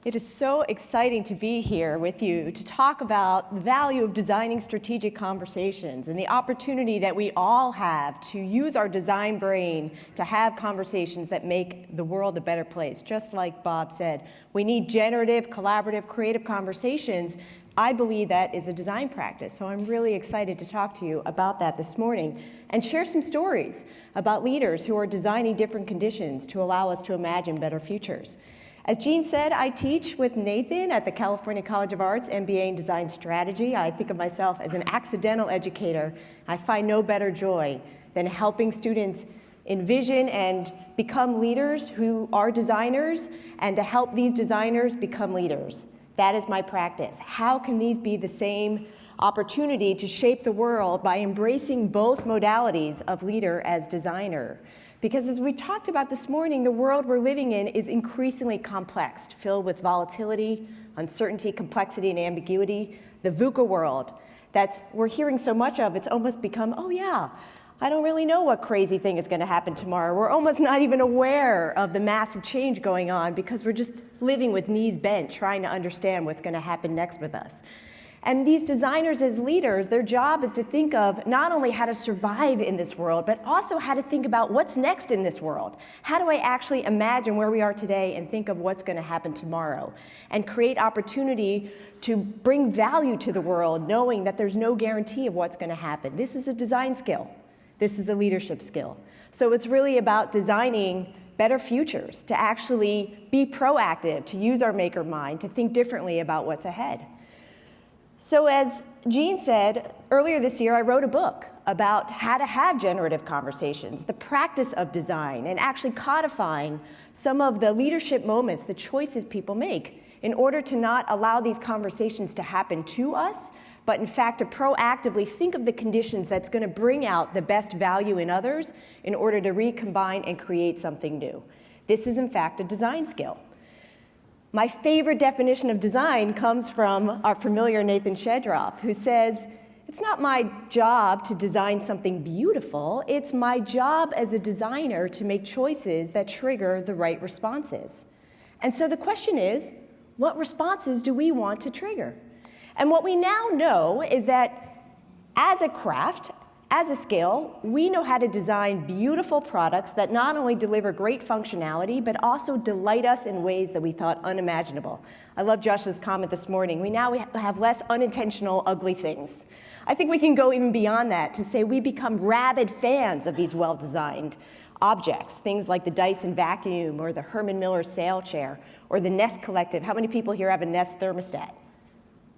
It is so exciting to be here with you to talk about the value of designing strategic conversations and the opportunity that we all have to use our design brain to have conversations that make the world a better place. Just like Bob said, we need generative, collaborative, creative conversations. I believe that is a design practice, so I'm really excited to talk to you about that this morning and share some stories about leaders who are designing different conditions to allow us to imagine better futures. As Jean said, I teach with Nathan at the California College of Arts, MBA in Design Strategy. I think of myself as an accidental educator. I find no better joy than helping students envision and become leaders who are designers, and to help these designers become leaders. That is my practice. How can these be the same opportunity to shape the world by embracing both modalities of leader as designer? Because as we talked about this morning, the world we're living in is increasingly complex, filled with volatility, uncertainty, complexity, and ambiguity. The VUCA world we're hearing so much of, it's almost become, oh yeah, I don't really know what crazy thing is going to happen tomorrow. We're almost not even aware of the massive change going on because we're just living with knees bent, trying to understand what's going to happen next with us. And these designers as leaders, their job is to think of not only how to survive in this world, but also how to think about what's next in this world. How do I actually imagine where we are today and think of what's going to happen tomorrow? And create opportunity to bring value to the world, knowing that there's no guarantee of what's going to happen. This is a design skill. This is a leadership skill. So it's really about designing better futures, to actually be proactive, to use our maker mind, to think differently about what's ahead. So as Jean said, earlier this year I wrote a book about how to have generative conversations, the practice of design, and actually codifying some of the leadership moments, the choices people make, in order to not allow these conversations to happen to us, but in fact to proactively think of the conditions that's going to bring out the best value in others in order to recombine and create something new. This is in fact a design skill. My favorite definition of design comes from our familiar Nathan Shedroff, who says, it's not my job to design something beautiful, it's my job as a designer to make choices that trigger the right responses. And so the question is, what responses do we want to trigger? And what we now know is that as a craft, as a skill, we know how to design beautiful products that not only deliver great functionality, but also delight us in ways that we thought unimaginable. I love Josh's comment this morning. We now have less unintentional ugly things. I think we can go even beyond that to say we become rabid fans of these well-designed objects, things like the Dyson vacuum or the Herman Miller sail chair or the Nest Collective. How many people here have a Nest thermostat?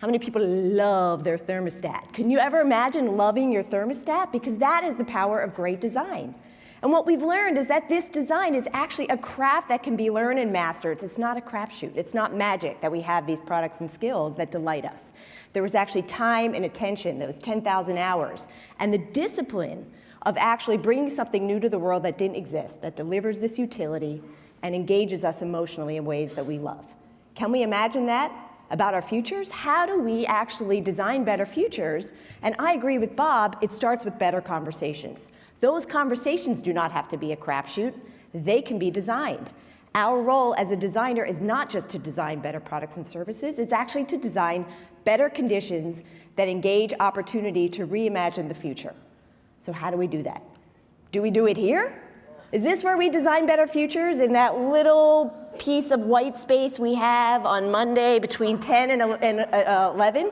How many people love their thermostat? Can you ever imagine loving your thermostat? Because that is the power of great design. And what we've learned is that this design is actually a craft that can be learned and mastered. It's not a crapshoot. It's not magic that we have these products and skills that delight us. There was actually time and attention, those 10,000 hours, and the discipline of actually bringing something new to the world that didn't exist, that delivers this utility and engages us emotionally in ways that we love. Can we imagine that about our futures? How do we actually design better futures? And I agree with Bob, it starts with better conversations. Those conversations do not have to be a crapshoot. They can be designed. Our role as a designer is not just to design better products and services, it's actually to design better conditions that engage opportunity to reimagine the future. So how do we do that? Do we do it here? Is this where we design better futures, in that little piece of white space we have on Monday between 10 and 11?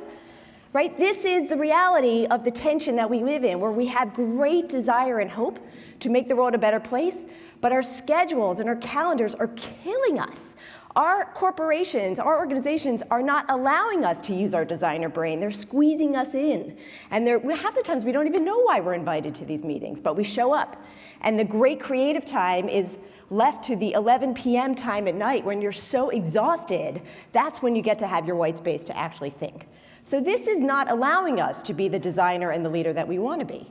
Right? This is the reality of the tension that we live in, where we have great desire and hope to make the world a better place, but our schedules and our calendars are killing us. Our corporations, our organizations are not allowing us to use our designer brain. They're squeezing us in. And half the times we don't even know why we're invited to these meetings, but we show up. And the great creative time is left to the 11 p.m. time at night when you're so exhausted. That's when you get to have your white space to actually think. So this is not allowing us to be the designer and the leader that we want to be.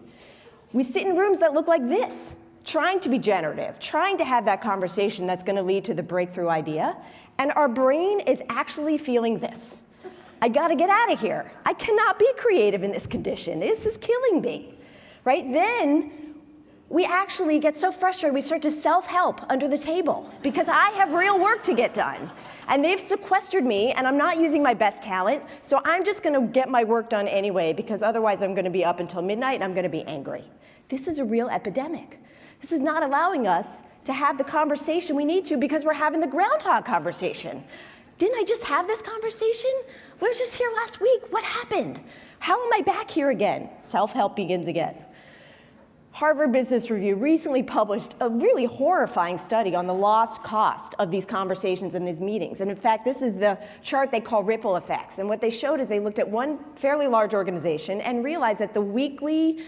We sit in rooms that look like this, trying to be generative, trying to have that conversation that's going to lead to the breakthrough idea, and our brain is actually feeling this. I got to get out of here. I cannot be creative in this condition. This is killing me, right? Then we actually get so frustrated we start to self-help under the table because I have real work to get done. And they've sequestered me, and I'm not using my best talent, so I'm just going to get my work done anyway, because otherwise I'm going to be up until midnight and I'm going to be angry. This is a real epidemic. This is not allowing us to have the conversation we need to because we're having the groundhog conversation. Didn't I just have this conversation? We were just here last week. What happened? How am I back here again? Self-help begins again. Harvard Business Review recently published a really horrifying study on the lost cost of these conversations and these meetings. And in fact, this is the chart they call ripple effects. And what they showed is they looked at one fairly large organization and realized that the weekly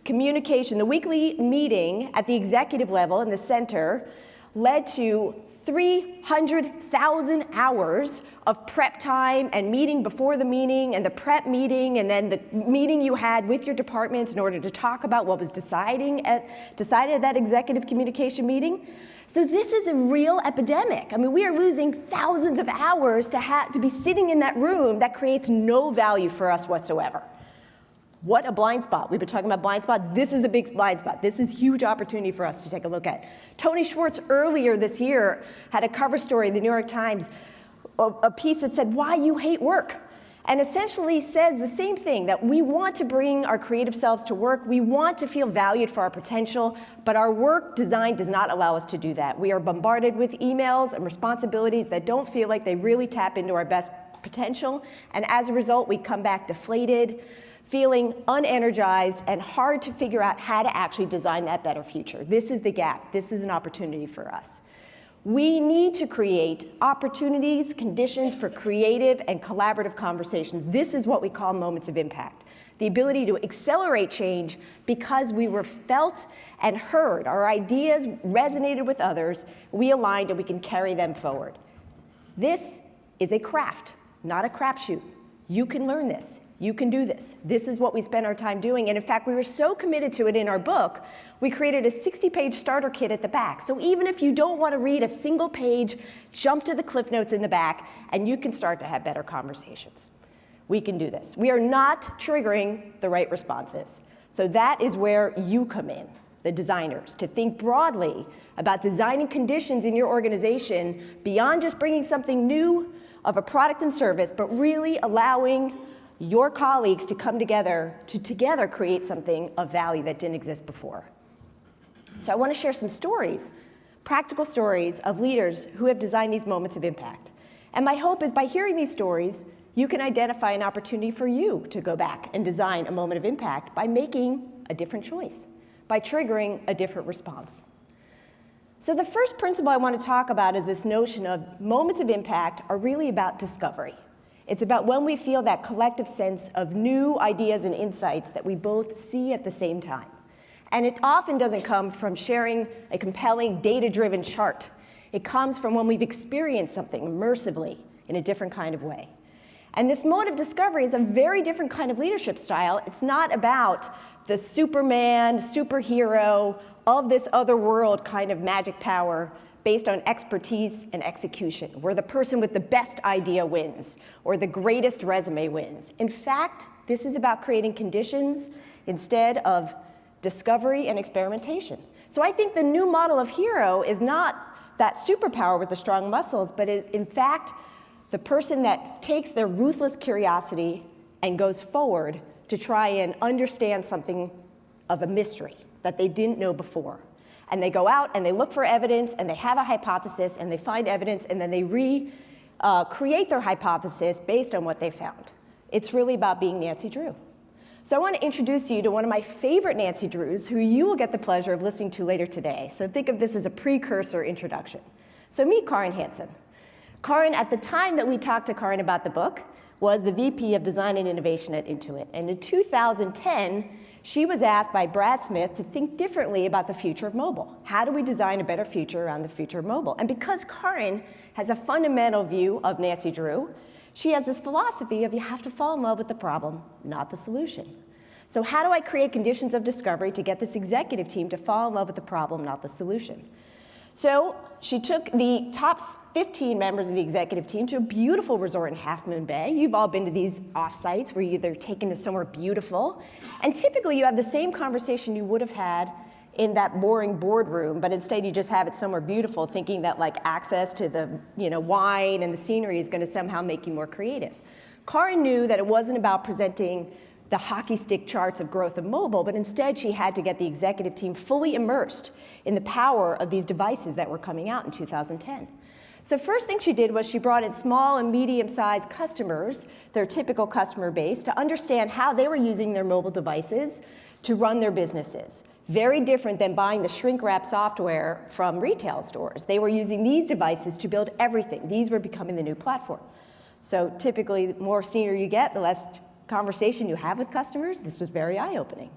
communication, the weekly meeting at the executive level in the center led to 300,000 hours of prep time and meeting before the meeting and the prep meeting and then the meeting you had with your departments in order to talk about what was decided at that executive communication meeting. So this is a real epidemic. I mean, we are losing thousands of hours to be sitting in that room that creates no value for us whatsoever. What a blind spot. We've been talking about blind spots. This is a big blind spot. This is a huge opportunity for us to take a look at. Tony Schwartz earlier this year had a cover story in the New York Times, a piece that said, "Why You Hate Work," and essentially says the same thing, that we want to bring our creative selves to work. We want to feel valued for our potential, but our work design does not allow us to do that. We are bombarded with emails and responsibilities that don't feel like they really tap into our best potential, and as a result, we come back deflated, feeling unenergized and hard to figure out how to actually design that better future. This is the gap. This is an opportunity for us. We need to create opportunities, conditions for creative and collaborative conversations. This is what we call moments of impact. The ability to accelerate change because we were felt and heard. Our ideas resonated with others. We aligned and we can carry them forward. This is a craft, not a crapshoot. You can learn this. You can do this. This is what we spend our time doing. And in fact, we were so committed to it in our book, we created a 60-page starter kit at the back. So even if you don't want to read a single page, jump to the cliff notes in the back, and you can start to have better conversations. We can do this. We are not triggering the right responses. So that is where you come in, the designers, to think broadly about designing conditions in your organization beyond just bringing something new of a product and service, but really allowing your colleagues to come together to together create something of value that didn't exist before. So I want to share some stories, practical stories of leaders who have designed these moments of impact. And my hope is by hearing these stories, you can identify an opportunity for you to go back and design a moment of impact by making a different choice, by triggering a different response. So the first principle I want to talk about is this notion of moments of impact are really about discovery. It's about when we feel that collective sense of new ideas and insights that we both see at the same time. And it often doesn't come from sharing a compelling data-driven chart. It comes from when we've experienced something immersively in a different kind of way. And this mode of discovery is a very different kind of leadership style. It's not about the Superman, superhero of this other world kind of magic power based on expertise and execution, where the person with the best idea wins, or the greatest resume wins. In fact, this is about creating conditions instead of discovery and experimentation. So I think the new model of hero is not that superpower with the strong muscles, but is in fact the person that takes their ruthless curiosity and goes forward to try and understand something of a mystery that they didn't know before. And they go out and they look for evidence and they have a hypothesis and they find evidence and then they create their hypothesis based on what they found. It's really about being Nancy Drew. So I want to introduce you to one of my favorite Nancy Drews, who you will get the pleasure of listening to later today. So think of this as a precursor introduction. So meet Karin Hansen. Karin, at the time that we talked to Karin about the book, was the VP of Design and Innovation at Intuit. And in 2010, she was asked by Brad Smith to think differently about the future of mobile. How do we design a better future around the future of mobile? And because Karin has a fundamental view of Nancy Drew, she has this philosophy of you have to fall in love with the problem, not the solution. So how do I create conditions of discovery to get this executive team to fall in love with the problem, not the solution? So she took the top 15 members of the executive team to a beautiful resort in Half Moon Bay. You've all been to these off-sites where you're either taken to somewhere beautiful, and typically you have the same conversation you would have had in that boring boardroom, but instead you just have it somewhere beautiful, thinking that like access to the wine and the scenery is going to somehow make you more creative. Karin knew that it wasn't about presenting the hockey stick charts of growth of mobile, but instead she had to get the executive team fully immersed in the power of these devices that were coming out in 2010. So first thing she did was she brought in small and medium-sized customers, their typical customer base, to understand how they were using their mobile devices to run their businesses. Very different than buying the shrink-wrap software from retail stores. They were using these devices to build everything. These were becoming the new platform. So typically, the more senior you get, the less conversation you have with customers. This was very eye-opening.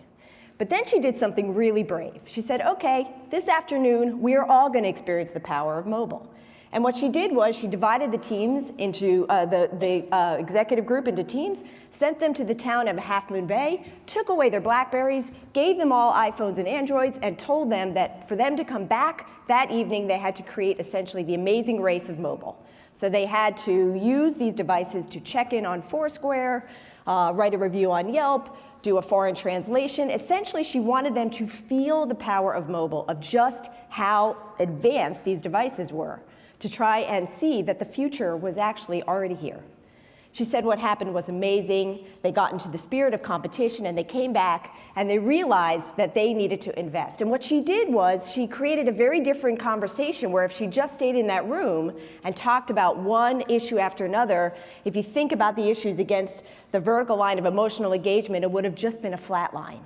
But then she did something really brave. She said, okay, this afternoon, we are all going to experience the power of mobile. And what she did was she divided the teams into the executive group into teams, sent them to the town of Half Moon Bay, took away their BlackBerries, gave them all iPhones and Androids, and told them that for them to come back that evening, they had to create essentially the amazing race of mobile. So they had to use these devices to check in on Foursquare, write a review on Yelp, do a foreign translation. Essentially, she wanted them to feel the power of mobile, of just how advanced these devices were, to try and see that the future was actually already here. She said what happened was amazing. They got into the spirit of competition and they came back and they realized that they needed to invest. And what she did was she created a very different conversation where if she just stayed in that room and talked about one issue after another, if you think about the issues against the vertical line of emotional engagement, it would have just been a flat line.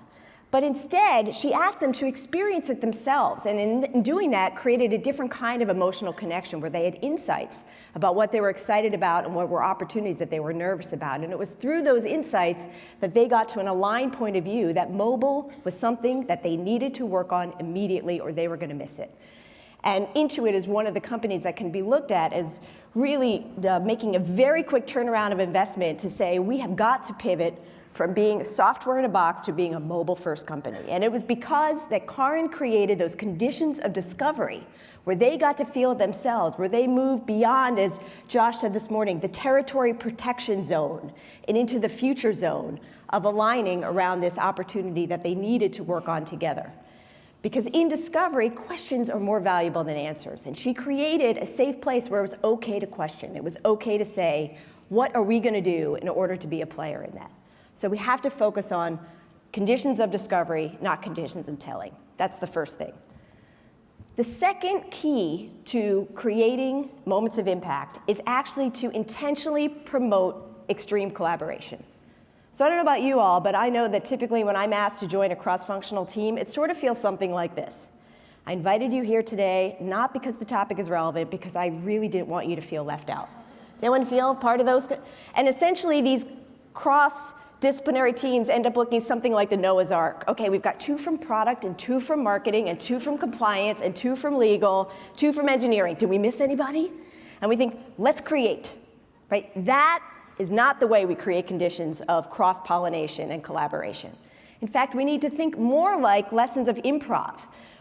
But instead, she asked them to experience it themselves, and in doing that, created a different kind of emotional connection where they had insights about what they were excited about and what were opportunities that they were nervous about. And it was through those insights that they got to an aligned point of view that mobile was something that they needed to work on immediately or they were going to miss it. And Intuit is one of the companies that can be looked at as really making a very quick turnaround of investment to say, we have got to pivot from being a software in a box to being a mobile-first company. And it was because that Karin created those conditions of discovery where they got to feel it themselves, where they moved beyond, as Josh said this morning, the territory protection zone and into the future zone of aligning around this opportunity that they needed to work on together. Because in discovery, questions are more valuable than answers. And she created a safe place where it was okay to question. It was okay to say, what are we going to do in order to be a player in that? So we have to focus on conditions of discovery, not conditions of telling. That's the first thing. The second key to creating moments of impact is actually to intentionally promote extreme collaboration. So I don't know about you all, but I know that typically when I'm asked to join a cross-functional team, it sort of feels something like this. I invited you here today, not because the topic is relevant, because I really didn't want you to feel left out. Did anyone feel part of those? And essentially these cross-disciplinary teams end up looking something like the Noah's Ark. Okay, we've got 2 from product and 2 from marketing and 2 from compliance and 2 from legal, 2 from engineering. Did we miss anybody? And we think, let's create, right? That is not the way we create conditions of cross-pollination and collaboration. In fact, we need to think more like lessons of improv.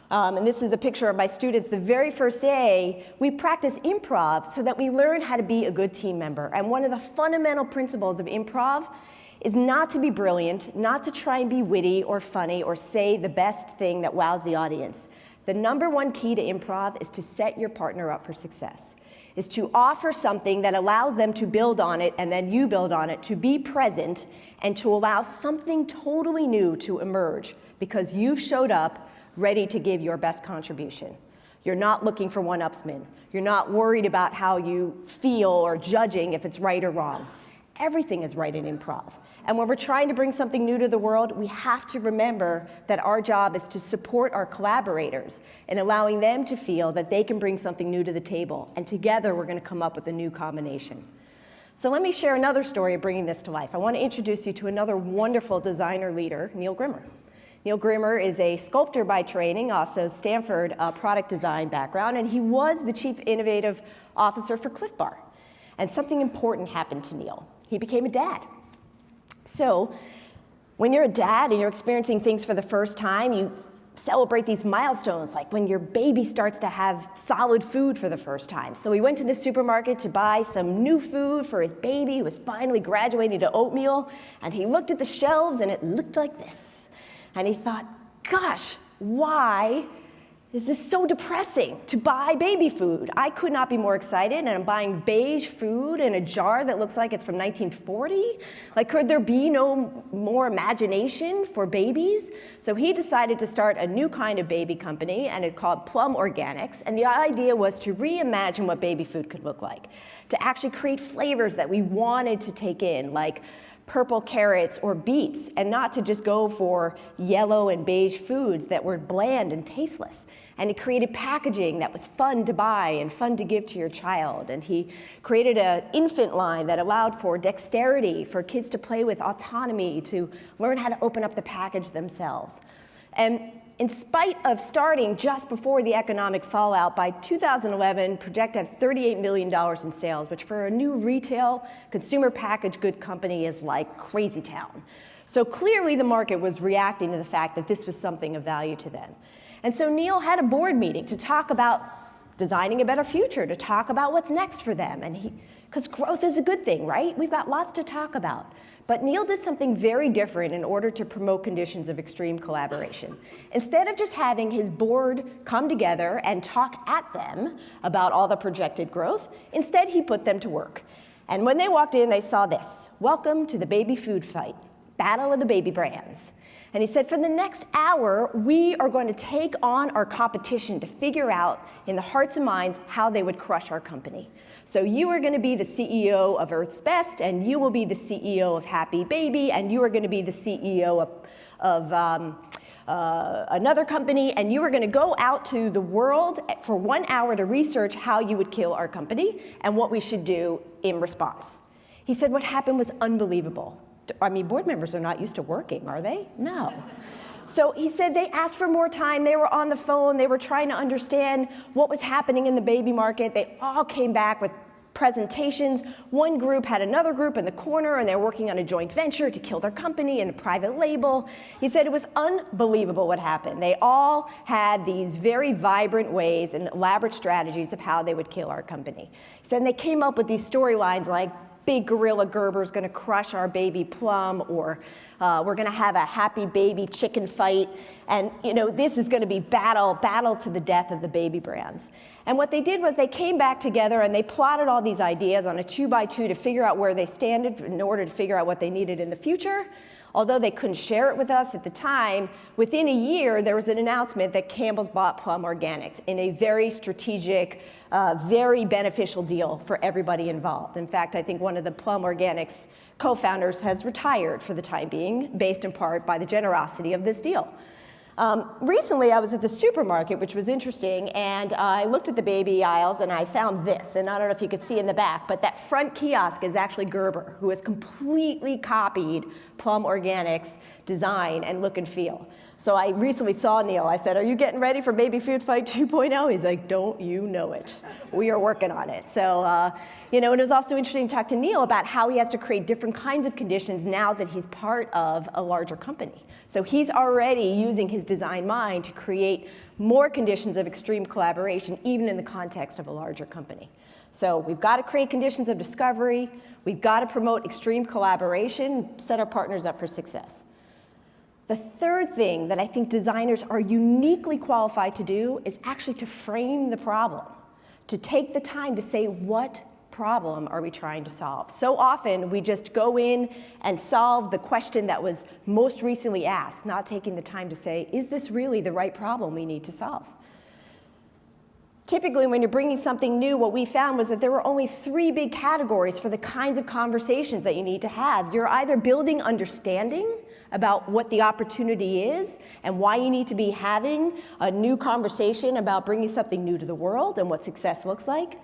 And this is a picture of my students. The very first day, we practice improv so that we learn how to be a good team member. And one of the fundamental principles of improv is not to be brilliant, not to try and be witty or funny or say the best thing that wows the audience. The number one key to improv is to set your partner up for success, is to offer something that allows them to build on it and then you build on it, to be present and to allow something totally new to emerge because you've showed up ready to give your best contribution. You're not looking for one-upsmen. You're not worried about how you feel or judging if it's right or wrong. Everything is right in improv. And when we're trying to bring something new to the world, we have to remember that our job is to support our collaborators and allowing them to feel that they can bring something new to the table. And together, we're going to come up with a new combination. So let me share another story of bringing this to life. I want to introduce you to another wonderful designer leader, Neil Grimmer. Neil Grimmer is a sculptor by training, also Stanford product design background, and he was the chief innovative officer for Cliff Bar. And something important happened to Neil. He became a dad. So when you're a dad and you're experiencing things for the first time, you celebrate these milestones, like when your baby starts to have solid food for the first time. So he went to the supermarket to buy some new food for his baby who was finally graduating to oatmeal, and he looked at the shelves and it looked like this. And he thought, gosh, why is this so depressing to buy baby food? I could not be more excited, and I'm buying beige food in a jar that looks like it's from 1940. Like, could there be no more imagination for babies? So he decided to start a new kind of baby company, and it called Plum Organics, and the idea was to reimagine what baby food could look like, to actually create flavors that we wanted to take in, like purple carrots or beets, and not to just go for yellow and beige foods that were bland and tasteless. And he created packaging that was fun to buy and fun to give to your child. And he created an infant line that allowed for dexterity, for kids to play with autonomy, to learn how to open up the package themselves. And in spite of starting just before the economic fallout, by 2011, projected at $38 million in sales, which for a new retail consumer packaged good company is like crazy town. So clearly the market was reacting to the fact that this was something of value to them. And so Neil had a board meeting to talk about designing a better future, to talk about what's next for them. And because growth is a good thing, right? We've got lots to talk about. But Neil did something very different in order to promote conditions of extreme collaboration. Instead of just having his board come together and talk at them about all the projected growth, instead he put them to work. And when they walked in, they saw this: "Welcome to the baby food fight, battle of the baby brands." And he said, for the next hour, we are going to take on our competition to figure out in the hearts and minds how they would crush our company. So you are going to be the CEO of Earth's Best, and you will be the CEO of Happy Baby, and you are going to be the CEO of another company, and you are going to go out to the world for 1 hour to research how you would kill our company and what we should do in response. He said what happened was unbelievable. I mean, board members are not used to working, are they? No. So he said they asked for more time. They were on the phone. They were trying to understand what was happening in the baby market. They all came back with presentations. One group had another group in the corner, and they were working on a joint venture to kill their company and a private label. He said it was unbelievable what happened. They all had these very vibrant ways and elaborate strategies of how they would kill our company. He said, and they came up with these storylines like, big gorilla Gerber's gonna crush our baby Plum, or we're gonna have a happy baby chicken fight, and this is gonna be battle to the death of the baby brands. And what they did was they came back together and they plotted all these ideas on a 2x2 to figure out where they stand in order to figure out what they needed in the future. Although they couldn't share it with us at the time, within a year there was an announcement that Campbell's bought Plum Organics in a very strategic, very beneficial deal for everybody involved. In fact, I think one of the Plum Organics co-founders has retired for the time being, based in part by the generosity of this deal. Recently, I was at the supermarket, which was interesting, and I looked at the baby aisles and I found this, and I don't know if you could see in the back, but that front kiosk is actually Gerber, who has completely copied Plum Organics' design and look and feel. So I recently saw Neil. I said, are you getting ready for Baby Food Fight 2.0? He's like, don't you know it. We are working on it. So, and it was also interesting to talk to Neil about how he has to create different kinds of conditions now that he's part of a larger company. So he's already using his design mind to create more conditions of extreme collaboration, even in the context of a larger company. So we've got to create conditions of discovery. We've got to promote extreme collaboration, set our partners up for success. The third thing that I think designers are uniquely qualified to do is actually to frame the problem, to take the time to say, what problem are we trying to solve? So often we just go in and solve the question that was most recently asked, not taking the time to say, is this really the right problem we need to solve? Typically, when you're bringing something new, what we found was that there were only 3 big categories for the kinds of conversations that you need to have. You're either building understanding about what the opportunity is and why you need to be having a new conversation about bringing something new to the world and what success looks like.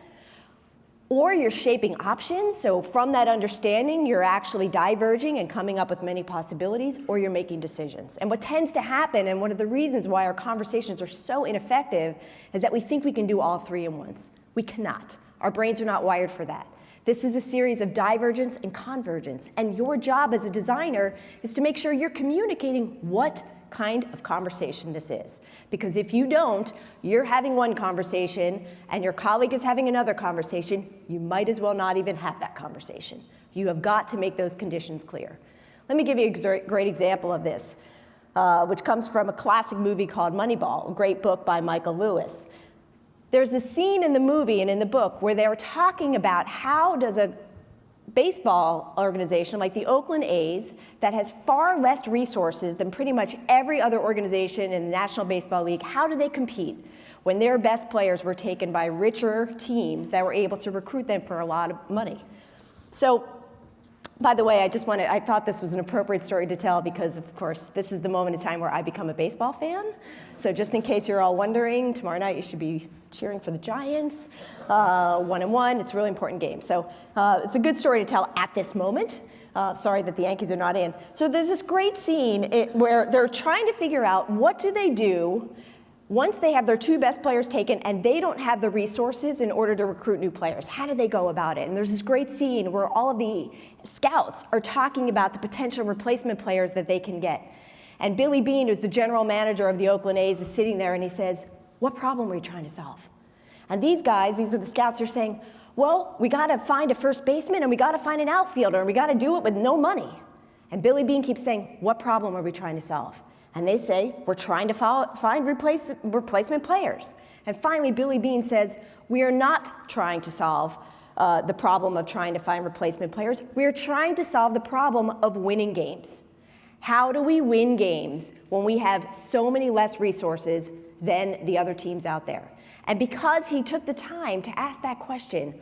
Or you're shaping options, so from that understanding, you're actually diverging and coming up with many possibilities, or you're making decisions. And what tends to happen, and one of the reasons why our conversations are so ineffective, is that we think we can do all 3 at once. We cannot. Our brains are not wired for that. This is a series of divergence and convergence, and your job as a designer is to make sure you're communicating what kind of conversation this is. Because if you don't, you're having one conversation and your colleague is having another conversation, you might as well not even have that conversation. You have got to make those conditions clear. Let me give you a great example of this. which comes from a classic movie called Moneyball, a great book by Michael Lewis. There's a scene in the movie and in the book where they're talking about how does a baseball organization like the Oakland A's that has far less resources than pretty much every other organization in the National Baseball League, how do they compete when their best players were taken by richer teams that were able to recruit them for a lot of money? So, by the way, I thought this was an appropriate story to tell because, of course, this is the moment in time where I become a baseball fan. So just in case you're all wondering, tomorrow night you should be cheering for the Giants, 1-1. It's a really important game. So it's a good story to tell at this moment. Sorry that the Yankees are not in. So there's this great scene where they're trying to figure out what do they do once they have their two best players taken and they don't have the resources in order to recruit new players. How do they go about it? And there's this great scene where all of the scouts are talking about the potential replacement players that they can get. And Billy Beane, who's the general manager of the Oakland A's, is sitting there and he says, "What problem are you trying to solve?" And these guys, these are the scouts, are saying, "Well, we gotta find a first baseman and we gotta find an outfielder and we gotta do it with no money." And Billy Beane keeps saying, "What problem are we trying to solve?" And they say, "We're trying to find replacement players." And finally, Billy Beane says, "We are not trying to solve the problem of trying to find replacement players. We are trying to solve the problem of winning games. How do we win games when we have so many less resources than the other teams out there?" And because he took the time to ask that question,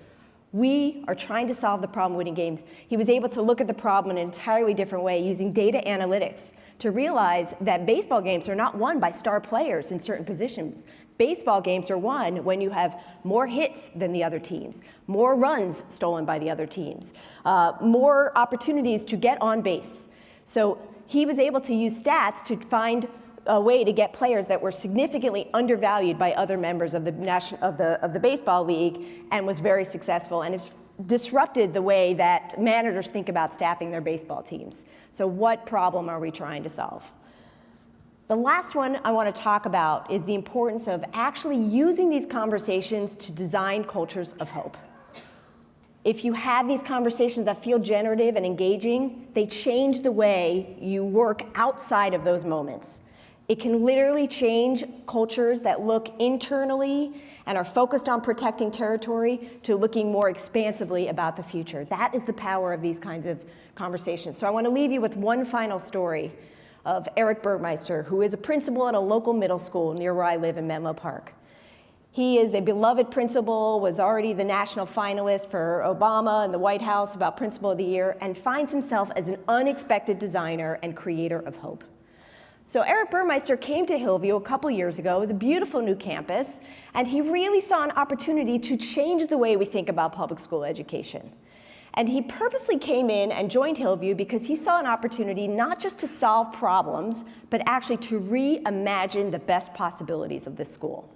we are trying to solve the problem of winning games, he was able to look at the problem in an entirely different way using data analytics to realize that baseball games are not won by star players in certain positions. Baseball games are won when you have more hits than the other teams, more runs stolen by the other teams, more opportunities to get on base. So he was able to use stats to find a way to get players that were significantly undervalued by other members of the baseball league, and was very successful and has disrupted the way that managers think about staffing their baseball teams. So what problem are we trying to solve? The last one I want to talk about is the importance of actually using these conversations to design cultures of hope. If you have these conversations that feel generative and engaging, they change the way you work outside of those moments. It can literally change cultures that look internally and are focused on protecting territory to looking more expansively about the future. That is the power of these kinds of conversations. So I want to leave you with one final story of Eric Burmeister, who is a principal at a local middle school near where I live in Menlo Park. He is a beloved principal, was already the national finalist for Obama and the White House about Principal of the Year, and finds himself as an unexpected designer and creator of hope. So Eric Burmeister came to Hillview a couple years ago. It was a beautiful new campus, and he really saw an opportunity to change the way we think about public school education. And he purposely came in and joined Hillview because he saw an opportunity not just to solve problems, but actually to reimagine the best possibilities of this school.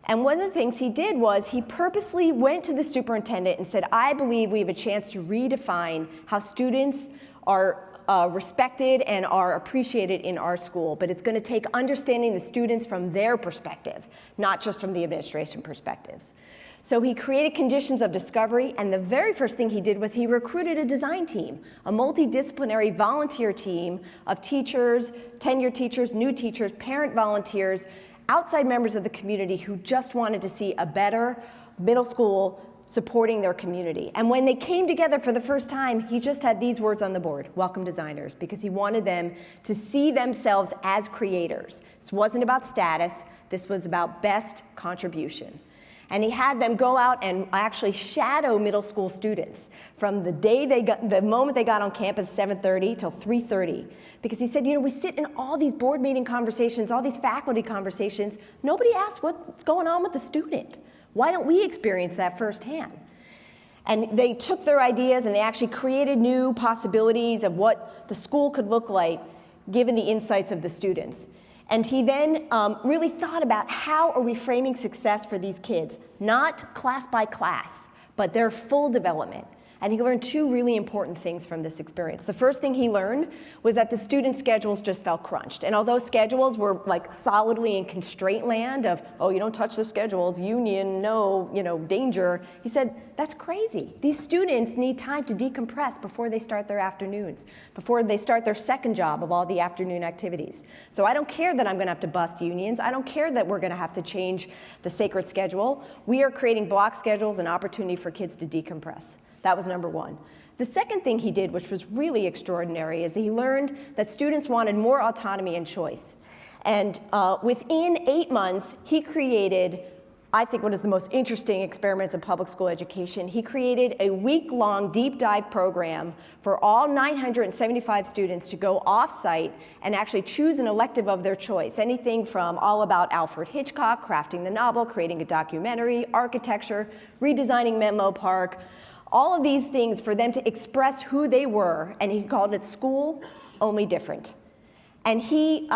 And one of the things he did was he purposely went to the superintendent and said, "I believe we have a chance to redefine how students are respected and are appreciated in our school, but it's going to take understanding the students from their perspective, not just from the administration perspectives." So he created conditions of discovery, and the very first thing he did was he recruited a design team, a multidisciplinary volunteer team of teachers, tenured teachers, new teachers, parent volunteers, outside members of the community who just wanted to see a better middle school supporting their community. And when they came together for the first time, he just had these words on the board: "Welcome designers," because he wanted them to see themselves as creators. This wasn't about status, this was about best contribution. And he had them go out and actually shadow middle school students from the moment they got on campus, 7:30 till 3:30. Because he said, you know, we sit in all these board meeting conversations, all these faculty conversations, nobody asks what's going on with the student. Why don't we experience that firsthand? And they took their ideas and they actually created new possibilities of what the school could look like given the insights of the students. And he then really thought about how are we framing success for these kids, not class by class, but their full development. And he learned two really important things from this experience. The first thing he learned was that the student schedules just felt crunched. And although schedules were like solidly in constraint land of, oh, you don't touch the schedules, union, no, danger, he said, that's crazy. These students need time to decompress before they start their afternoons, before they start their second job of all the afternoon activities. So I don't care that I'm gonna have to bust unions. I don't care that we're gonna have to change the sacred schedule. We are creating block schedules and opportunity for kids to decompress. That was number one. The second thing he did, which was really extraordinary, is that he learned that students wanted more autonomy and choice. And within 8 months, he created, I think, one of the most interesting experiments in public school education. He created a week-long deep dive program for all 975 students to go off-site and actually choose an elective of their choice. Anything from all about Alfred Hitchcock, crafting the novel, creating a documentary, architecture, redesigning Menlo Park, all of these things for them to express who they were, and he called it School Only Different. And he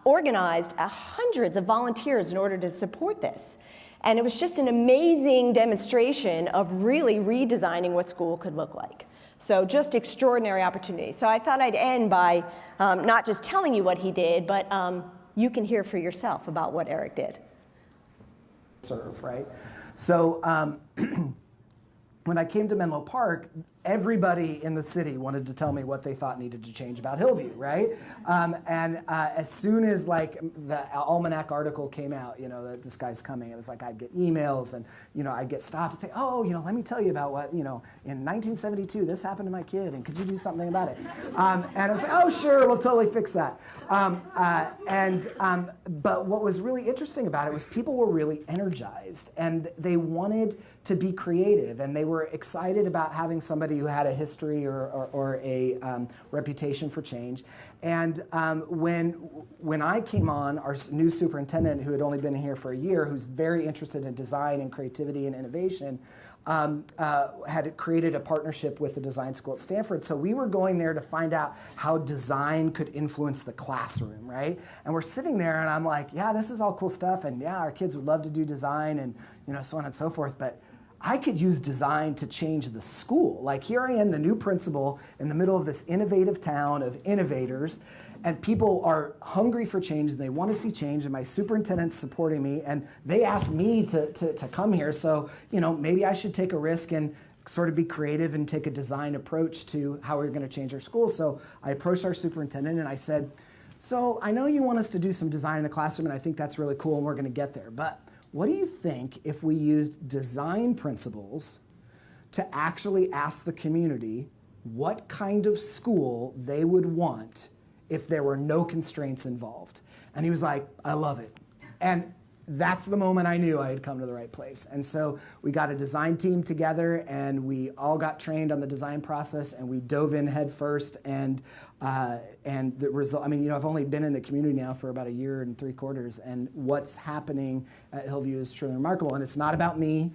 organized hundreds of volunteers in order to support this. And it was just an amazing demonstration of really redesigning what school could look like. So just extraordinary opportunity. So I thought I'd end by not just telling you what he did, but you can hear for yourself about what Eric did. Serve, right? So when I came to Menlo Park, everybody in the city wanted to tell me what they thought needed to change about Hillview, right? As soon as like the Almanac article came out, that this guy's coming, it was like I'd get emails and I'd get stopped and say, oh, let me tell you about what, in 1972 this happened to my kid, and could you do something about it? And I was like, oh, sure, we'll totally fix that. But what was really interesting about it was people were really energized, and they wanted to be creative, and they were excited about having somebody who had a history or a reputation for change. And when I came on, our new superintendent, who had only been here for a year, who's very interested in design and creativity and innovation, had created a partnership with the design school at Stanford. So we were going there to find out how design could influence the classroom, right? And we're sitting there, and I'm like, yeah, this is all cool stuff, and yeah, our kids would love to do design, and so on and so forth, but I could use design to change the school. Like, here I am, the new principal, in the middle of this innovative town of innovators, and people are hungry for change, and they want to see change, and my superintendent's supporting me, and they asked me to come here, so maybe I should take a risk and sort of be creative and take a design approach to how we're going to change our school. So I approached our superintendent, and I said, so I know you want us to do some design in the classroom, and I think that's really cool, and we're going to get there, but what do you think if we used design principles to actually ask the community what kind of school they would want if there were no constraints involved? And he was like, I love it. And that's the moment I knew I had come to the right place. And so we got a design team together, and we all got trained on the design process, and we dove in head first. And the result, I've only been in the community now for about 1 year and 3/4, and what's happening at Hillview is truly remarkable. And it's not about me.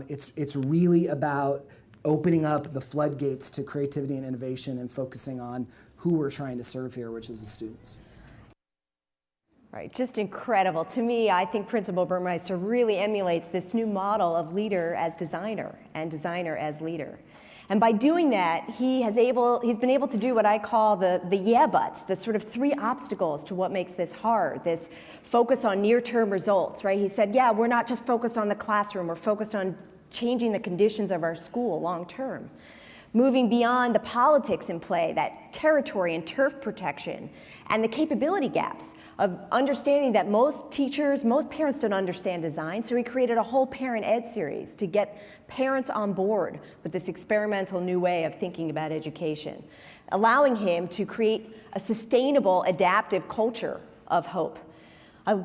It's really about opening up the floodgates to creativity and innovation and focusing on who we're trying to serve here, which is the students. Right, just incredible. To me, I think Principal Burmeister really emulates this new model of leader as designer and designer as leader. And by doing that, he's been able to do what I call the yeah buts, the sort of 3 obstacles to what makes this hard, this focus on near-term results, right? He said, yeah, we're not just focused on the classroom, we're focused on changing the conditions of our school long-term. Moving beyond the politics in play, that territory and turf protection, and the capability gaps of understanding that most teachers, most parents don't understand design, so he created a whole parent ed series to get parents on board with this experimental new way of thinking about education, allowing him to create a sustainable, adaptive culture of hope.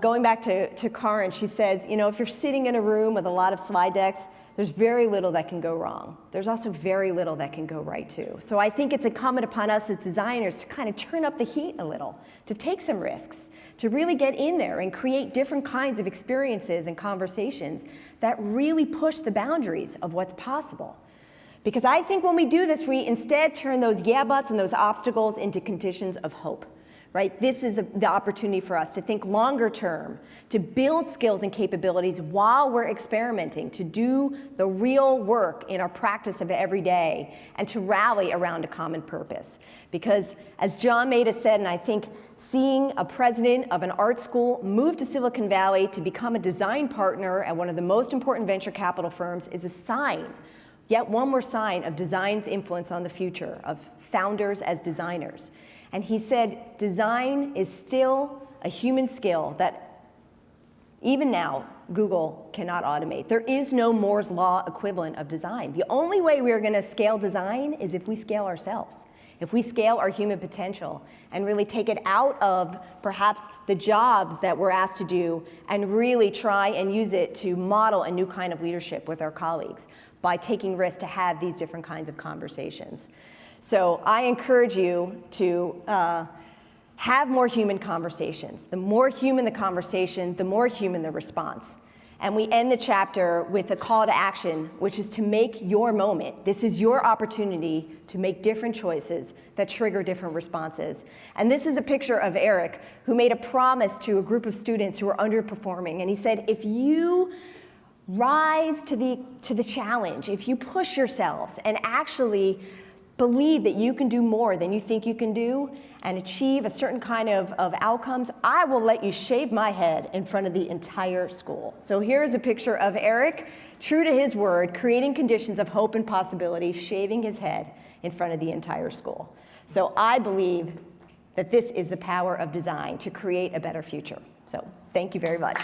Going back to Karin, she says, if you're sitting in a room with a lot of slide decks, there's very little that can go wrong. There's also very little that can go right too. So I think it's incumbent upon us as designers to kind of turn up the heat a little, to take some risks, to really get in there and create different kinds of experiences and conversations that really push the boundaries of what's possible. Because I think when we do this, we instead turn those yeah buts and those obstacles into conditions of hope. right? This is the opportunity for us to think longer term, to build skills and capabilities while we're experimenting, to do the real work in our practice of every day, and to rally around a common purpose. Because as John Maida said, and I think seeing a president of an art school move to Silicon Valley to become a design partner at one of the most important venture capital firms is a sign, yet one more sign of design's influence on the future, of founders as designers. And he said, design is still a human skill that even now, Google cannot automate. There is no Moore's Law equivalent of design. The only way we are going to scale design is if we scale ourselves, if we scale our human potential and really take it out of perhaps the jobs that we're asked to do and really try and use it to model a new kind of leadership with our colleagues by taking risks to have these different kinds of conversations. So I encourage you to have more human conversations. The more human the conversation, the more human the response. And we end the chapter with a call to action, which is to make your moment. This is your opportunity to make different choices that trigger different responses. And this is a picture of Eric, who made a promise to a group of students who were underperforming. And he said, if you rise to the challenge, if you push yourselves and actually believe that you can do more than you think you can do and achieve a certain kind of outcomes, I will let you shave my head in front of the entire school. So here's a picture of Eric, true to his word, creating conditions of hope and possibility, shaving his head in front of the entire school. So I believe that this is the power of design to create a better future. So thank you very much.